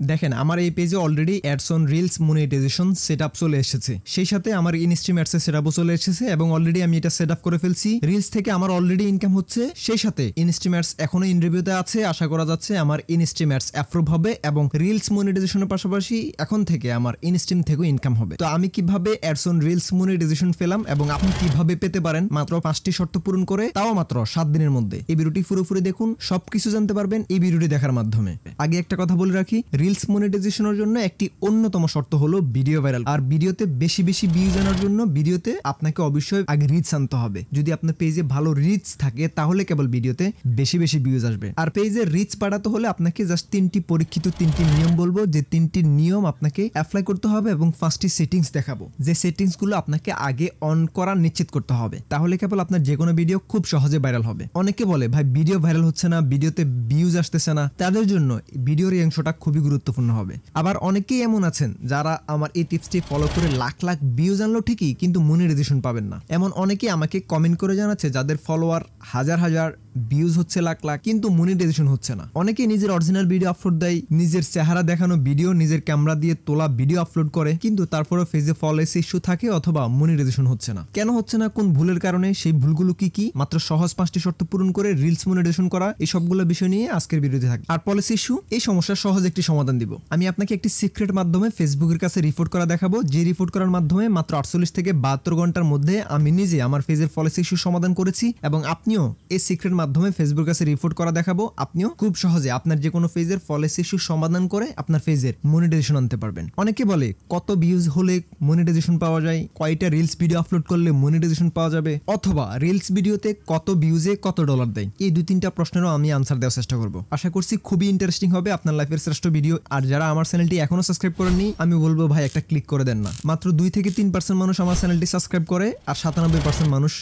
দেখেন আমার এই পেজে already ads on reels monetization setup চলে এসেছে, সেই সাথে আমার ইনস্ট্রিম অ্যাডস এর সেটআপও চলে এসেছে এবং অলরেডি আমি এটা সেটআপ করে ফেলছি। রিলস থেকে আমার অলরেডি ইনকাম হচ্ছে, সেই সাথে ইনস্ট্রিম অ্যাডস এখনো ইন রিভিউতে আছে। আশা করা যাচ্ছে আমার ইনস্ট্রিম অ্যাডস অ্যাপ্রুভ হবে এবং রিলস মনিটাইজেশনের পাশাপাশি এখন থেকে আমার ইনস্ট্রিম থেকেও ইনকাম হবে। তো আমি কিভাবে অ্যাডস অন রিলস মনিটাইজেশন পেলাম এবং আপনি কিভাবে পেতে পারেন মাত্র 5টি শর্ত পূরণ করে, তাও মাত্র 7 দিনের মধ্যে, এই ভিডিওটি পুরোপুরি দেখুন, সবকিছু জানতে পারবেন এই ভিডিওটি দেখার মাধ্যমে। আগে একটা কথা বলে রাখি, রিলস মনিটাইজেশনের জন্য একটি অন্যতম শর্ত হলো ভিডিও ভাইরাল। আর ভিডিওতে বেশি বেশি ভিউজ আনার জন্য ভিডিওতে আপনাকে অবশ্যই আগে রিচ আনতে হবে। যদি আপনার পেজে ভালো রিচ থাকে তাহলে কেবল ভিডিওতে বেশি বেশি ভিউজ আসবে। আর পেজের রিচ বাড়াতে হলে আপনাকে জাস্ট 3টি পরীক্ষিত 3টি নিয়ম বলবো, যে 3টি নিয়ম আপনাকে অ্যাপ্লাই করতে হবে এবং 5টি সেটিংস দেখাবো, যে সেটিংস গুলো আপনাকে আগে অন করা নিশ্চিত করতে হবে, তাহলে কেবল আপনার যে কোনো ভিডিও খুব সহজে ভাইরাল হবে। অনেকে বলে ভাই ভিডিও ভাইরাল হচ্ছে না, ভিডিওতে ভিউজ আসতেছে না, তাদের জন্য ভিডিওর এই অংশটা খুবই গুরুত্বপূর্ণ হবে। আবার অনেকেই এমন আছেন যারা আমার এই টিপসটি ফলো করে লাখ লাখ ভিউজ আনলো ঠিকই, কিন্তু মনিটাইজেশন পাবেন না। এমন অনেকেই আমাকে কমেন্ট করে জানাচ্ছে যাদের ফলোয়ার হাজার হাজার, ভিউজ হচ্ছে লাখ লাখ, কিন্তু মনিটাইজেশন হচ্ছে না। অনেকেই নিজের অরিজিনাল ভিডিও আপলোড দেয়, নিজের চেহারা দেখানো ভিডিও, নিজের ক্যামেরা দিয়ে তোলা ভিডিও আপলোড করে, কিন্তু তারপরে ফেজে ফলোয়ার্স ইস্যু থাকে অথবা মনিটাইজেশন হচ্ছে না। কেন হচ্ছে না, কোন ভুলের কারণে, সেই ভুলগুলো কি কি, মাত্র সহজ 5টি শর্ত পূরণ করে রিলস মনিটাইজেশন করা, এই সবগুলো বিষয় নিয়ে আজকের ভিডিওতে থাকবে। আর পলিসি ইস্যু, এই সমস্যার সহজ একটি সমাধান দিব। আমি আপনাকে একটি সিক্রেট মাধ্যমে ফেসবুকের কাছে রিপোর্ট করা দেখাবো, যে রিপোর্ট করার মাধ্যমে মাত্র 48 থেকে 72 ঘন্টার মধ্যে আমি নিজে আমার পেজের পলিসি ইস্যু সমাধান করেছি এবং আপনিও এই সিক্রেট মাধ্যমে ফেসবুকের কাছে রিপোর্ট করা দেখাবো, আপনিও খুব সহজে আপনার যে কোনো পেজের পলিসি ইস্যু সমাধান করে আপনার পেজের মনিটাইজেশন আনতে পারবেন। অনেকে বলে কত ভিউজ হলে মনিটাইজেশন পাওয়া যায়, কয়টা রিলস ভিডিও আপলোড করলে মনিটাইজেশন পাওয়া যাবে, অথবা রিলস ভিডিওতে কত ভিউজে কত ডলার দেয়, এই 2-3টা প্রশ্নেরও আমি আনসার দেওয়ার চেষ্টা করব। আশা করছি খুবই ইন্টারেস্টিং হবে, আপনার লাইফের শ্রেষ্ঠ ভিডিও। আর যারা আমার চ্যানেলটি এখনো সাবস্ক্রাইব করেননি, আমি বলবো ভাই একটা ক্লিক করে দেন না। মাত্র 2 থেকে 3% মানুষ আমার চ্যানেলটি সাবস্ক্রাইব করে, আর 97% মানুষ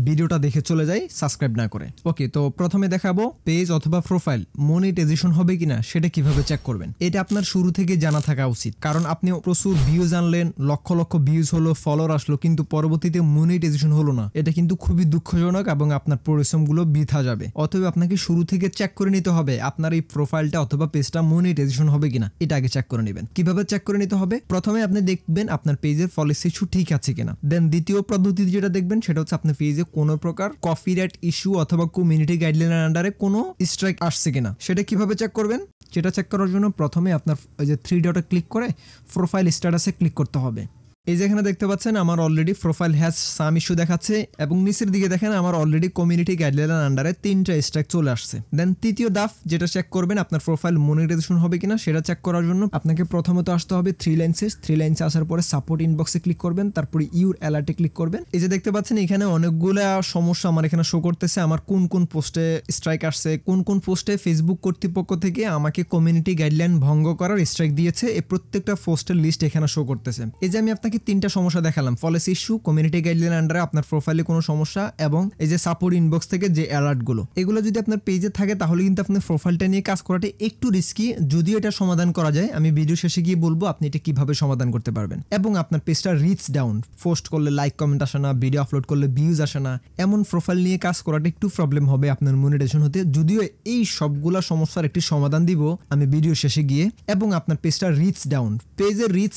ভিডিওটা দেখে চলে যায় সাবস্ক্রাইব না করে। ওকে, তো প্রথমে দেখাবো পেজ অথবা প্রোফাইল মনিটাইজেশন হবে কিনা সেটা কিভাবে চেক করবেন। এটা আপনার শুরু থেকে জানা থাকা উচিত, কারণ আপনি প্রচুর ভিউজ আনলেন, লক্ষ লক্ষ ভিউজ হলো, ফলোয়ার আসলো, কিন্তু পরবর্তীতে মনিটাইজেশন হলো না। এটা কিন্তু খুবই দুঃখজনক এবং আপনার পরিশ্রমগুলো বৃথা যাবে। অতএব আপনাকে শুরু থেকে চেক করে নিতে হবে আপনার এই প্রোফাইলটা অথবা পেজটা মনিটাইজেশন হবে কিনা, এটা আগে চেক করে নেবেন। কিভাবে চেক করে নিতে হবে, প্রথমে আপনি দেখবেন আপনার পেজের পলিসি ইস্যু ঠিক আছে কিনা। দেন দ্বিতীয় পদ্ধতি যেটা দেখবেন সেটা হচ্ছে আপনার পেজে কোনো প্রকার কপিরাইট ইস্যু অথবা কমিউনিটি গাইডলাইনের আন্ডারে কোনো স্ট্রাইক আসছে কিনা, সেটা কিভাবে চেক করবেন। সেটা চেক করার জন্য প্রথমে আপনার ওই যে 3 ডটে ক্লিক করে প্রোফাইল স্ট্যাটাসে ক্লিক করতে হবে। এই যেখানে দেখতে পাচ্ছেন আমার already profile has some issue দেখাচ্ছে এবং নিচের দিকে দেখেন আমার অলরেডি কমিউনিটি গাইডলাইনের আন্ডারে 3টা স্ট্রাইক চলে আসছে। দেন তৃতীয় ধাপ যেটা চেক করবেন আপনার প্রোফাইল মনিটাইজেশন হবে কিনা, সেটা চেক করার জন্য আপনাকে প্রথমত আসতে হবে 3 লাইনসে আসার পরে সাপোর্ট ইনবক্সে ক্লিক করবেন, তারপরে ইউর অ্যালার্টে ক্লিক করবেন। এই যে দেখতে পাচ্ছেন এখানে অনেকগুলা সমস্যা আমার এখানে শো করতেছে, আমার কোন কোন পোস্টে স্ট্রাইক আসছে, কোন কোন পোস্টে ফেসবুক কর্তৃপক্ষ থেকে আমাকে কমিউনিটি গাইডলাইন ভঙ্গ করার স্ট্রাইক দিয়েছে, এই প্রত্যেকটা পোস্টের লিস্ট এখানে শো করতেছে। এই যে আমি আপনাকে 3টা সমস্যা দেখালাম, পলিসি ইস্যু, কমিউনিটি গাইডলাইন আন্ডারে আপনার প্রোফাইলে কোনো সমস্যা এবং এই যে সাপোর্ট ইনবক্স থেকে যে অ্যালার্ট গুলো, এগুলো যদি আপনার পেজে থাকে তাহলে কিন্তু আপনার প্রোফাইলটা নিয়ে কাজ করাটা একটু রিস্কি, যদিও এটা সমাধান করা যায়। আমি ভিডিও শেষে গিয়ে বলবো আপনি এটা কিভাবে সমাধান করতে পারবেন। এবং আপনার পেজটা রিচ ডাউন, পোস্ট করলে লাইক কমেন্ট আসে না, ভিডিও আপলোড করলে ভিউজ আসে না, এমন প্রোফাইল নিয়ে কাজ করাটা একটু প্রবলেম হবে আপনার মনিটাইজেশন হতে। যদিও এই সবগুলা সমস্যার একটি সমাধান দিব আমি ভিডিও শেষে গিয়ে। এবং আপনার পেজটা রিচ ডাউন, পেজের রিচ,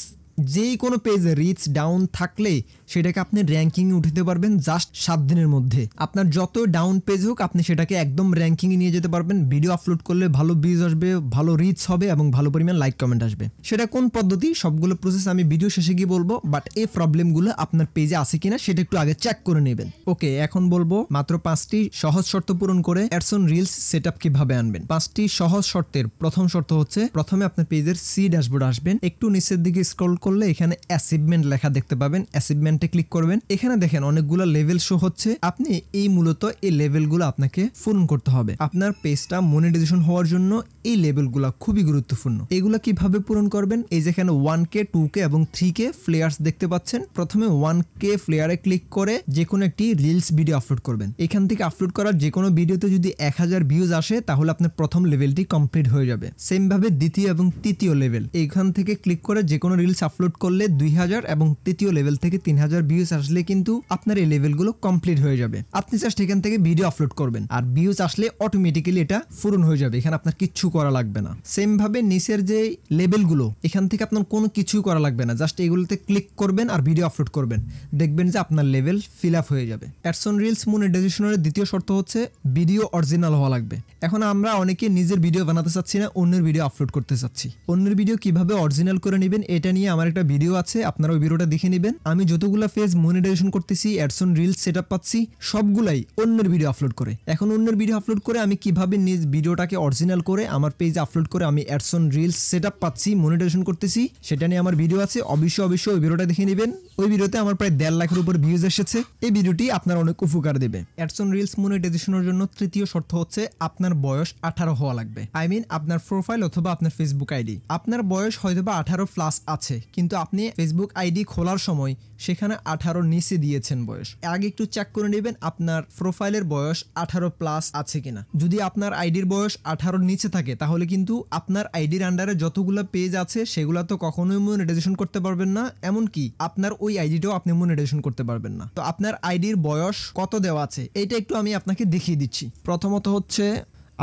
যেই কোনো পেজে রিচ ডাউন থাকলে সেটাকে আপনি র্যাঙ্কিংয়ে উঠাতে পারবেন জাস্ট 7 দিনের মধ্যে। আপনার যত ডাউন পেজ হোক আপনি সেটাকে একদম র্যাঙ্কিংয়ে নিয়ে যেতে পারবেন। ভিডিও আপলোড করলে ভালো ভিউজ আসবে, ভালো রিচ হবে এবং ভালো পরিমাণ লাইক কমেন্ট আসবে। সেটা কোন পদ্ধতি, সবগুলো প্রসেস আমি ভিডিও শেষে গিয়ে বলবো, বাট এই প্রবলেমগুলো আপনার পেজে আছে কিনা সেটা একটু আগে চেক করে নেবেন। ওকে, এখন বলবো মাত্র 5টি সহজ শর্ত পূরণ করে অ্যাডস অন রিলস সেটআপ কিভাবে আনবেন। 5টি সহজ শর্তের প্রথম শর্ত হচ্ছে প্রথমে আপনার পেজের সি ড্যাশবোর্ড আসবেন, একটু নিচের দিকে স্ক্রল করলে এখানে অ্যাচিভমেন্ট লেখা দেখতে পাবেন, অ্যাচিভমেন্টে ক্লিক করবেন। এখানে দেখেন অনেকগুলো লেভেল শো হচ্ছে, আপনি এই মূলত এই লেভেলগুলো আপনাকে পূরণ করতে হবে। আপনার পেজটা মনিটাইজেশন হওয়ার জন্য এই লেভেলগুলো খুবই গুরুত্বপূর্ণ। এগুলো কিভাবে পূরণ করবেন, এই যেখানে 1K 2K এবং 3K ফ্লেয়ার্স দেখতে পাচ্ছেন, প্রথমে 1K ফ্লেয়ারে ক্লিক করে যে কোনো একটি রিলস ভিডিও আপলোড করবেন। এখান থেকে আপলোড করার যে কোনো ভিডিওতে যদি 1000 ভিউজ আসে তাহলে আপনার প্রথম লেভেলটি কমপ্লিট হয়ে যাবে। সেম ভাবে দ্বিতীয় এবং তৃতীয় লেভেল, এইখান থেকে ক্লিক করে যে কোনো রিলস আপলোড করলে 2000 এবং তৃতীয় লেভেল থেকে 3000 ভিউজ আসলে কিন্তু আপনার এই লেভেলগুলো কমপ্লিট হয়ে যাবে। আপনি জাস্ট এখান থেকে ভিডিও আপলোড করবেন আর ভিউজ আসলে অটোমেটিক্যালি এটা পূরণ হয়ে যাবে, এখানে আপনার কিচ্ছু করা লাগবে না। সেম ভাবে নিচের যে লেবেলগুলো এখান থেকে আপনার কোনো কিছু করা লাগবে না, জাস্ট এগুলোতে ক্লিক করবেন আর ভিডিও আপলোড করবেন, দেখবেন যে আপনার লেভেল ফিল আপ হয়ে যাবে। অ্যাডস অন রিলস মনিটাইজেশনের দ্বিতীয় শর্ত হচ্ছে ভিডিও অরিজিনাল হওয়া লাগবে। এখন আমরা অনেকে নিজের ভিডিও বানাতে চাচ্ছি না, অন্যের ভিডিও আপলোড করতে চাচ্ছি। অন্যের ভিডিও কিভাবে অরিজিনাল করে নেবেন এটা নিয়ে আমার একটা ভিডিও আছে, আপনারা ওই ভিডিওটা দেখে নেবেন। আমি যতগুলো পেজ মনিটাইজেশন করতেছি, অ্যাডস অন রিলস সেটআপ পাচ্ছি, সবগুলাই অন্যের ভিডিও আপলোড করে। এখন অন্যের ভিডিও আপলোড করে আমি কিভাবে নিজ ভিডিওটাকে অরিজিনাল করে আমার পেজে আপলোড করে আমি অ্যাডস অন রিলস সেটআপ পাচ্ছি, মনিটাইজেশন করতেছি, সেটা নিয়ে আমার ভিডিও আছে। অবশ্যই ওই ভিডিওটা দেখে নেবেন। ওই ভিডিওতে আমার প্রায় 1.5 লাখের উপর ভিউজ এসেছে। এই ভিডিওটি আপনার অনেক উপকার দেবে। অ্যাডস অন রিলস মনিটাইজেশনের জন্য তৃতীয় শর্ত হচ্ছে আপনার বয়স 18 হওয়া লাগবে। আই মিন আপনার প্রোফাইল অথবা আপনার ফেসবুক আইডি, আপনার বয়স হয়তোবা 18+ আছে, কিন্তু আপনি ফেসবুক আইডি খোলার সময় সেখানে 18 নিচে দিয়েছেন বয়স। আগে একটু চেক করে নেবেন আপনার প্রোফাইলের বয়স 18+ আছে কিনা। যদি আপনার আইডির বয়স 18 নিচে থাকে তাহলে কিন্তু আপনার আইডির আন্ডারে যতগুলো পেজ আছে সেগুলো তো কখনোই মনিটাইজেশন করতে পারবেন না, এমনকি আপনার ওই আইডিটাও আপনি মনিটাইজেশন করতে পারবেন না। তো আপনার আইডির বয়স কত দেওয়া আছে এটা একটু আমি আপনাকে দেখিয়ে দিচ্ছি। প্রথমত হচ্ছে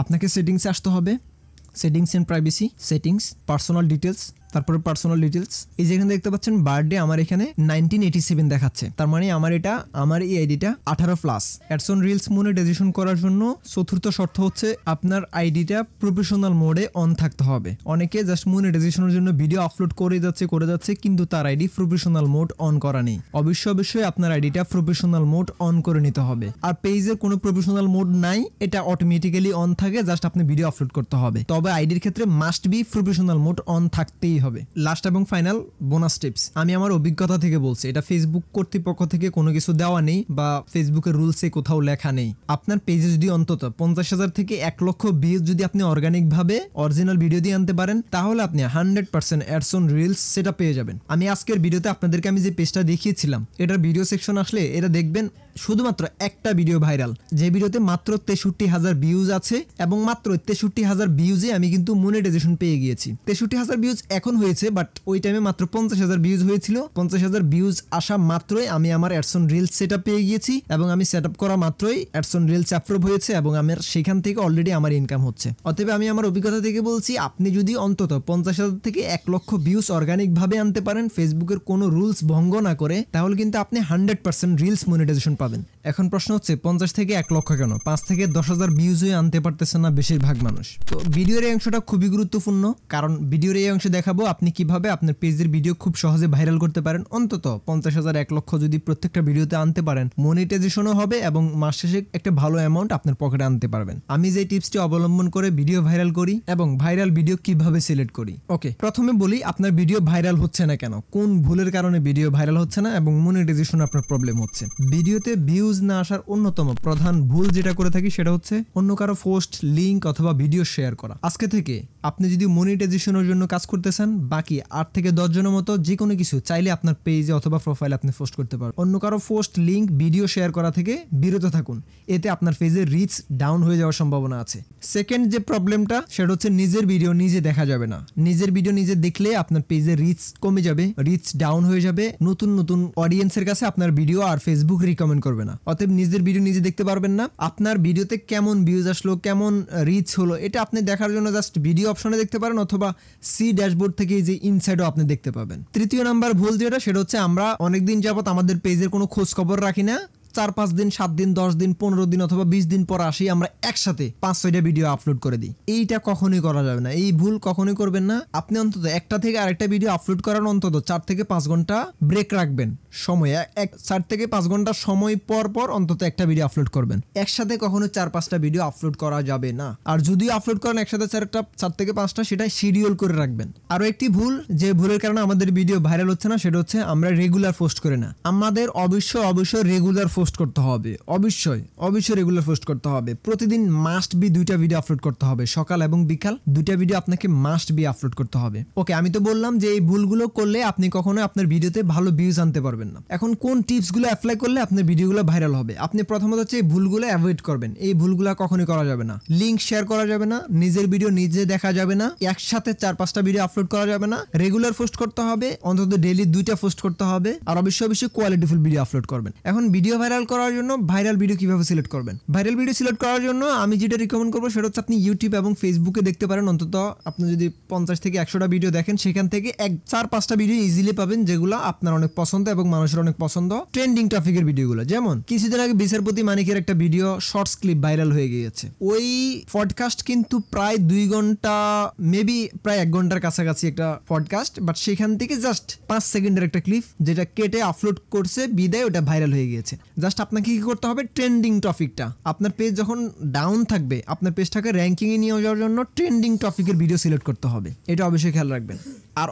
আপনাকে সেটিংসে আসতে হবে, settings and privacy, settings, personal details, তারপরে পার্সোনাল ডিটেলস। এই যেখানে দেখতে পাচ্ছেন বার্থডে আমার এখানে 1987 দেখাচ্ছে, তার মানে আমার এই আইডিটা 18+। অ্যাডস অন রিলস মনিটাইজেশন করার জন্য চতুর্থ শর্ত হচ্ছে আপনার আইডিটা প্রফেশনাল মোডে অন থাকতে হবে। অনেকে জাস্ট মনিটাইজেশনের জন্য ভিডিও আপলোড করে যাচ্ছে কিন্তু তার আইডি প্রফেশনাল মোড অন করা নেই। অবশ্যই আপনার আইডিটা প্রফেশনাল মোড অন করে নিতে হবে। আর পেজের কোনো প্রফেশনাল মোড নাই, এটা অটোমেটিক্যালি অন থাকে, জাস্ট আপনি ভিডিও আপলোড করতে হবে। তবে আইডির ক্ষেত্রে must be professional mode on থাকতেই হবে। লাস্ট এবং ফাইনাল বোনাস টিপস, আমি আমার অভিজ্ঞতা থেকে বলছি, এটা ফেসবুক কর্তৃপক্ষ থেকে কোনো কিছু দেওয়া নেই বা ফেসবুকের রুলসে কোথাও লেখা নেই। আপনার পেজে যদি অন্তত 50,000 থেকে 1 লক্ষ ভিউজ যদি আপনি অর্গানিক ভাবে অরিজিনাল ভিডিও দিয়ে আনতে পারেন তাহলে আপনি 100% অ্যাডস অন রিলস সেটা পেয়ে যাবেন। আমি আজকের ভিডিওতে আপনাদেরকে আমি যে পেজটা দেখিয়েছিলাম এটার ভিডিও সেকশন আসলে এটা দেখবেন শুধুমাত্র একটা ভিডিও ভাইরাল, যে ভিডিওতে মাত্র 63,000 ভিউজ আছে এবং মাত্র 63,000 ভিউজে আমি কিন্তু মনিটাইজেশন পেয়ে গিয়েছি। 63,000 ভিউজ এখন হয়েছে, বাট ওই টাইমে মাত্র 50,000 ভিউজ হয়েছিল। 50,000 ভিউজ আসা মাত্রই আমি আমার অ্যাডস অন রিলস সেটআপ পেয়ে গিয়েছি এবং আমি সেটআপ করা মাত্রই অ্যাডস অন রিলস অ্যাপ্রুভ হয়েছে এবং আমার সেখান থেকে অলরেডি আমার ইনকাম হচ্ছে। অতএব আমি আমার অভিজ্ঞতা থেকে বলছি, আপনি যদি অন্তত 50,000 থেকে 1 লক্ষ ভিউজ অর্গানিক ভাবে আনতে পারেন ফেসবুকের কোনো রুলস ভঙ্গ না করে, তাহলে কিন্তু আপনি 100% রিলস মনিটাইজেশন পাবেন। এখন প্রশ্ন হচ্ছে 50 থেকে 1 লক্ষ কেন, 5 থেকে 10,000 ভিউজ হয়ে আনতে পারতেছে না বেশিরভাগ মানুষ? তো ভিডিওর এই অংশটা খুবই গুরুত্বপূর্ণ, কারণ ভিডিওর এই অংশে দেখাবো আপনি কিভাবে আপনার পেজের ভিডিও খুব সহজে ভাইরাল করতে পারেন। অন্তত 50,000 1 লক্ষ যদি প্রত্যেকটা ভিডিওতে আনতে পারেন মনিটাইজেশনও হবে এবং মাস শেষে একটা ভালো অ্যামাউন্ট আপনার পকেটে আনতে পারবেন। আমি যে টিপসটি অবলম্বন করে ভিডিও ভাইরাল করি এবং ভাইরাল ভিডিও কিভাবে সিলেক্ট করি। ওকে, প্রথমে বলি আপনার ভিডিও ভাইরাল হচ্ছে না কেন, কোন ভুলের কারণে ভিডিও ভাইরাল হচ্ছে না এবং মনিটাইজেশন আপনার প্রবলেম হচ্ছে। ভিডিওতে ভিউজ না আসার অন্যতম প্রধান ভুল যেটা করে থাকি সেটা হচ্ছে অন্য কারো পোস্ট, লিংক অথবা ভিডিও শেয়ার করা। আজকে থেকে আপনি যদি মনিটাইজেশনের জন্য কাজ করতে চান, বাকি 8 থেকে 10 জনের মতো যে কোনো কিছু চাইলে আপনার পেজে অথবা প্রোফাইলে আপনি পোস্ট করতে পারেন। অন্য কারো পোস্ট, লিংক, ভিডিও শেয়ার করা থেকে বিরত থাকুন, এতে আপনার পেজের রিচ ডাউন হয়ে যাওয়ার সম্ভাবনা আছে। সেকেন্ড যে প্রবলেমটা সেটা হচ্ছে নিজের ভিডিও নিজে দেখা যাবে না। নিজের ভিডিও নিজে দেখলে আপনার পেজের রিচ কমে যাবে, রিচ ডাউন হয়ে যাবে, নতুন অডিয়েন্সের কাছে আপনার ভিডিও আর ফেসবুক রিকমেন্ড করবে না। অতএব নিজের ভিডিও নিজে দেখতে পারবেন না। আপনার ভিডিওতে কেমন ভিউজ আসলো, কেমন রিচ হলো, এটা আপনি দেখার জন্য জাস্ট ভিডিও অপশনে দেখতে পারেন অথবা সি ড্যাশবোর্ড থেকে যে ইনসাইডও আপনি দেখতে পাবেন। তৃতীয় নাম্বার ভুল যেটা সেটা হচ্ছে আমরা অনেকদিন যাবত আমাদের পেজের কোনো খোঁজ খবর রাখি না। 4-5 দিন, 7 দিন, 10 দিন, 15 দিন অথবা 20 দিন পর আসি আমরা একসাথে 5-6টা ভিডিও আপলোড করে দিই। এইটা কখনোই করা যাবে না, এই ভুল কখনোই করবেন না। আপনি অন্তত একটা থেকে আরেকটা ভিডিও আপলোড করার অন্তত 4 থেকে 5 ঘন্টা ব্রেক রাখবেন সময়। 4 থেকে 5 ঘন্টা সময় পর পর অন্তত একটা ভিডিও আপলোড করবেন। একসাথে কখনো 4-5টা ভিডিও আপলোড করা যাবে না। আর যদি আপলোড করেন একসাথে 4 থেকে 5টা, সেটা শিডিউল করে রাখবেন। আরো একটি ভুল, যে ভুলের কারণে আমাদের ভিডিও ভাইরাল হচ্ছে না, সেটা হচ্ছে আমরা রেগুলার পোস্ট করি না। আমাদের অবশ্যই রেগুলার পোস্ট করতে হবে, অবশ্যই রেগুলার পোস্ট করতে হবে। প্রতিদিন মাস্ট বি 2টা ভিডিও আপলোড করতে হবে, সকাল এবং বিকাল 2টা ভিডিও আপনাকে মাস্ট বি আপলোড করতে হবে। ওকে, আমি তো বললাম যে এই ভুলগুলো করলে আপনি কখনো আপনার ভিডিওতে ভালো ভিউজ আনতে পারবেন না। এখন কোন টিপসগুলো অ্যাপ্লাই করলে আপনার ভিডিওগুলো ভাইরাল হবে? আপনি প্রথমত হচ্ছে এই ভুলগুলো অ্যাভয়েড করবেন। এই ভুলগুলো কখনোই করা যাবে না। লিংক শেয়ার করা যাবে না, নিজের ভিডিও নিজে দেখা যাবে না, একসাথে 4-5টা ভিডিও আপলোড করা যাবে না, রেগুলার পোস্ট করতে হবে, অন্তত ডেইলি 2টা পোস্ট করতে হবে, আর অবশ্যই কোয়ালিটিফুল ভিডিও আপলোড করবেন। এখন ভিডিও ভাইরাল ভাইরাল করার জন্য ভাইরাল ভিডিও কিভাবে সিলেক্ট করবেন? ভাইরাল ভিডিও সিলেক্ট করার জন্য আমি যেটা রিকমেন্ড করবো সেটা হচ্ছে আপনি ইউটিউব এবং ফেসবুকে দেখতে পারেন। অন্তত আপনি যদি 50 থেকে 100টা ভিডিও দেখেন, সেখান থেকে 4-5টা ভিডিও ইজিলি পাবেন যেগুলো আপনার অনেক পছন্দ এবং মানুষের অনেক পছন্দ, ট্রেন্ডিং টপিকের ভিডিওগুলো। যেমন কিছুদিন আগে বিচারপতি মানিকের একটা ভিডিও শর্টস ক্লিপ ভাইরাল হয়ে গিয়েছে। ওই পডকাস্ট কিন্তু প্রায় 2 ঘন্টা, মেবি প্রায় 1 ঘন্টার কাছাকাছি একটা পডকাস্ট, বাট সেখান থেকে জাস্ট 5 সেকেন্ডের একটা ক্লিপ যেটা কেটে আপলোড করছে বিদায় ওটা ভাইরাল হয়ে গিয়েছে। জাস্ট আপনাকে কি করতে হবে, ট্রেন্ডিং টপিকটা, আপনার পেজ যখন ডাউন থাকবে আপনার পেজটাকে র্যাঙ্কিংয়ে নিয়ে যাওয়ার জন্য ট্রেন্ডিং টপিকের ভিডিও সিলেক্ট করতে হবে। এটা অবশ্যই খেয়াল রাখবেন। আর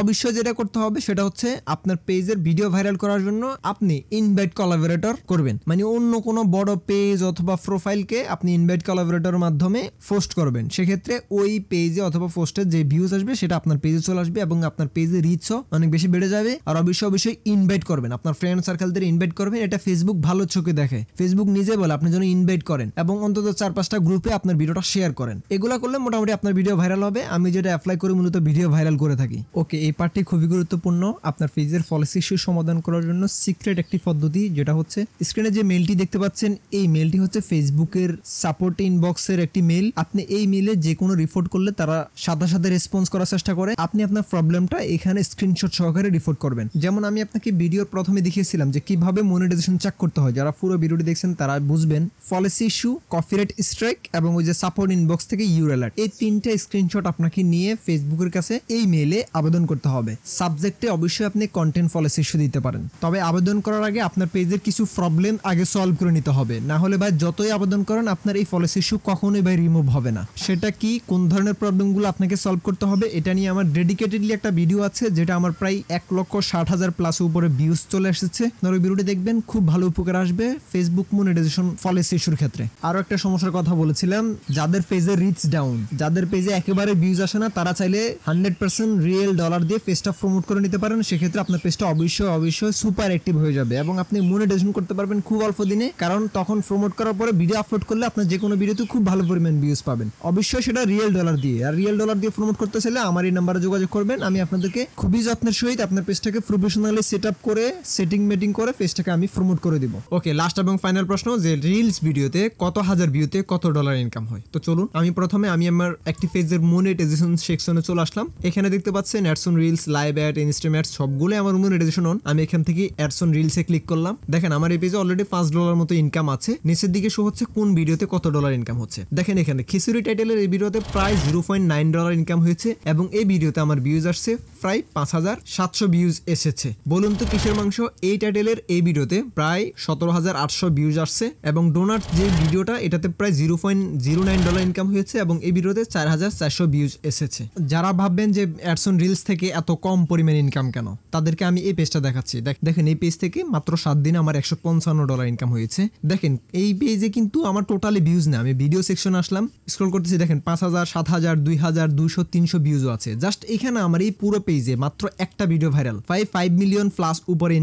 অবশ্যই যেটা করতে হবে সেটা হচ্ছে আপনার পেজের ভিডিও ভাইরাল করার জন্য আপনি ইনভাইট কোলাবোরেটর করবেন। মানে অন্য কোনো বড় পেজ অথবা প্রোফাইলকে আপনি ইনভাইট কোলাবোরেটরের মাধ্যমে পোস্ট করবেন। সেক্ষেত্রে ওই পেজে অথবা পোস্টে যে ভিউজ আসবে সেটা আপনার পেজে চলে আসবে এবং আপনার পেজে রিচও অনেক বেশি বেড়ে যাবে। আর অবশ্যই ইনভাইট করবেন, আপনার ফ্রেন্ড সার্কেলদের ইনভাইট করবেন। এটা ফেসবুক ভালো চোখে দেখে, ফেসবুক নিজে বলে আপনি যেন ইনভাইট করেন এবং অন্তত 4-5টা গ্রুপে আপনার ভিডিওটা শেয়ার করেন। এগুলা করলে মোটামুটি আপনার ভিডিও ভাইরাল হবে। আমি যেটা অ্যাপ্লাই করে মূলত ভিডিও ভাইরাল করে থাকি। ওকে, এই পার্টটি খুবই গুরুত্বপূর্ণ। আপনার পেজের পলিসি ইস্যু সমাধান করার জন্য সিক্রেট একটি পদ্ধতি, যেটা হচ্ছে স্ক্রিনে যে মেলটি দেখতে পাচ্ছেন, এই মেলটি হচ্ছে ফেসবুকের সাপোর্ট ইনবক্সের একটি মেল। আপনি এই মেলে যে কোনো রিপোর্ট করলে তারা সাথে সাথে রেসপন্স করার চেষ্টা করে। আপনি আপনার প্রবলেমটা এখানে স্ক্রিনশট সহকারে রিপোর্ট করবেন। যেমন আমি আপনাকে ভিডিওর প্রথমে দেখিয়েছিলাম যে কিভাবে মনিটাইজেশন চেক করতে হয়। যারা পুরো ভিডিওটি দেখছেন তারা বুঝবেন। পলিসি ইস্যু, কপিরাইট স্ট্রাইক এবং ওই যে সাপোর্ট ইনবক্স থেকে ইউর অ্যালার্ট, এই 3টা স্ক্রিনশট আপনাকে নিয়ে ফেসবুকের কাছে এই মেলে আবেদন করতে হবে। সাবজেক্টে অবশ্যই আপনি কন্টেন্ট পলিসি ইস্যু দিতে পারেন। তবে আবেদন করার আগে আপনার পেজের কিছু প্রবলেম আগে সলভ করে নিতে হবে। না হলে ভাই যতই আবেদন করেন আপনার এই পলিসি ইস্যু কখনোই ভাই রিমুভ হবে না। সেটা কি, কোন ধরনের প্রবলেমগুলো আপনাকে সলভ করতে হবে, এটা নিয়ে আমার ডেডিকেটেডলি একটা ভিডিও আছে যেটা আমার প্রায় 1,60,000 প্লাস উপরে ভিউজ চলে এসেছে। আপনারা ওই ভিডিওটি দেখবেন, খুব ভালো উপকার আসবে ফেসবুক মনিটাইজেশন পলিসি ইস্যুর ক্ষেত্রে। আরো একটা সমস্যার কথা বলেছিলাম, যাদের পেজে রিচ ডাউন, যাদের পেজে একেবারে ভিউজ আসে না, তারা চাইলে 100% রিয়েল ডলার দিয়ে পেজটা প্রমোট করে নিতে পারেন। সেক্ষেত্রে আপনার পেজটা অবশ্যই সুপার অ্যাক্টিভ হয়ে যাবে এবং আপনি মনিটাইজেশন করতে পারবেন খুব অল্প দিনে। কারণ তখন প্রমোট করার পরে ভিডিও আপলোড করলে আপনার যে কোনো ভিডিওতে খুব ভালো পরিমাণ ভিউজ পাবেন, অবশ্যই সেটা রিয়েল ডলার দিয়ে। আর রিয়েল ডলার দিয়ে প্রমোট করতে চাইলে আমার এই নাম্বারে যোগাযোগ করবেন। আমি আপনাদেরকে খুবই যত্নের সহিত আপনার পেজটাকে প্রফেশনালি সেটআপ করে সেটিং করে পেজটাকে আমি প্রমোট করে দিব। ওকে, লাস্ট এবং ফাইনাল প্রশ্ন, যে রিলস ভিডিওতে কত হাজার ভিউতে কত ডলার ইনকাম হয়? তো চলুন আমি প্রথমে আমার একটি পেজের মনিটাইজেশন সেকশনে চলে আসলাম। এখানে দেখতে পাচ্ছেন ads on reels, live ad, instream ads সবগুলো আমার মনিটাইজেশন অন। আমি এখান থেকে অ্যাডস অন রিলসে ক্লিক করলাম। দেখেন আমার এই পেজে অলরেডি $5 মতো ইনকাম আছে। নিচের দিকে শো হচ্ছে কোন ভিডিওতে কত ডলার ইনকাম হচ্ছে। দেখেন এখানে খিচুড়ি টাইটেলের এই ভিডিওতে প্রায় $0.9 ইনকাম হয়েছে এবং এই ভিডিওতে আমার ভিউজ আসছে প্রায় 5,700 ভিউজ এসেছে। বলুন তো কিসের মাংস? এই টাইটেলের এই ভিডিওতে প্রায় 17,800 ভিউজ আসছে এবং ডোনাট যে ভিডিওটা এটাতে প্রায় $0.09 ইনকাম হয়েছে এবং এই ভিডিওতে 4,400 ভিউজ এসেছে। যারা ভাববেন যে অ্যাডস অন রিলস থেকে এত কম পরিমাণ ইনকাম কেন, তাদেরকে আমি এই পেজটা দেখাচ্ছি। দেখেন এই পেজ থেকে মাত্র 7 দিনে আমার $155 ইনকাম হয়েছে। দেখেন এই পেজে কিন্তু আমার টোটালি ভিউজ না, আমি ভিডিও সেকশনে আসলাম, স্ক্রল করতেছি, দেখেন 5,000, 7,000, 2,000, 200, 300 ভিউজও আছে। জাস্ট এখানে আমার এই পুরো পেজে মাত্র একটা ভিডিও ভাইরাল 5 মিলিয়ন প্লাস উপরে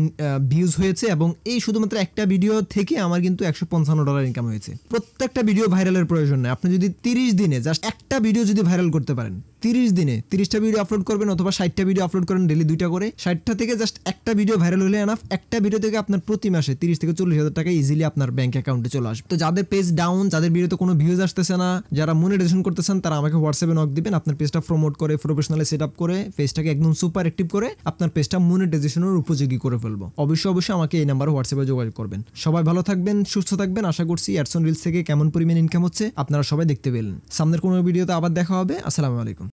ভিউজ হয়েছে এবং এই শুধুমাত্র একটা ভিডিও থেকে আমার কিন্তু $155 ইনকাম হয়েছে। প্রত্যেকটা ভিডিও ভাইরালের প্রয়োজন নেই। আপনি যদি 30 দিনে জাস্ট একটা ভিডিও যদি ভাইরাল করতে পারেন, 30 দিনে 30টা ভিডিও আপলোড করবেন অথবা 60টা ভিডিও আপলোড করেন ডেলি 2টা করে, 60টা থেকে জাস্ট একটা ভিডিও ভাইরাল হলে এনাফ। একটা ভিডিও থেকে আপনার প্রতি মাসে 30 থেকে 40,000 টাকা ইজিলি আপনার ব্যাংক অ্যাকাউন্টে চলে আসবে। তো যাদের পেজ ডাউন, যাদের ভিডিওতে কোনো ভিউজ আসতেছে না, যারা মনিটাইজেশন করতেছেন, তারা আমাকে হোয়াটসঅ্যাপে নক দিবেন। আপনার পেজটা প্রমোট করে প্রফেশনালি সেটআপ করে পেজটাকে একদম সুপার অ্যাক্টিভ করে আপনার পেজটা মনিটাইজেশনের উপযোগী করে ফেলবো। অবশ্যই আমাকে এই নাম্বারে হোয়াটসঅ্যাপে যোগাযোগ করবেন। সবাই ভালো থাকবেন, সুস্থ থাকবেন। আশা করছি অ্যাডস অন রিলস থেকে কেমন পরিমাণ ইনকাম হচ্ছে আপনারা সবাই দেখতে পেলেন। সামনের কোনো ভিডিওতে আবার দেখা হবে। আসসালামু আলাইকুম।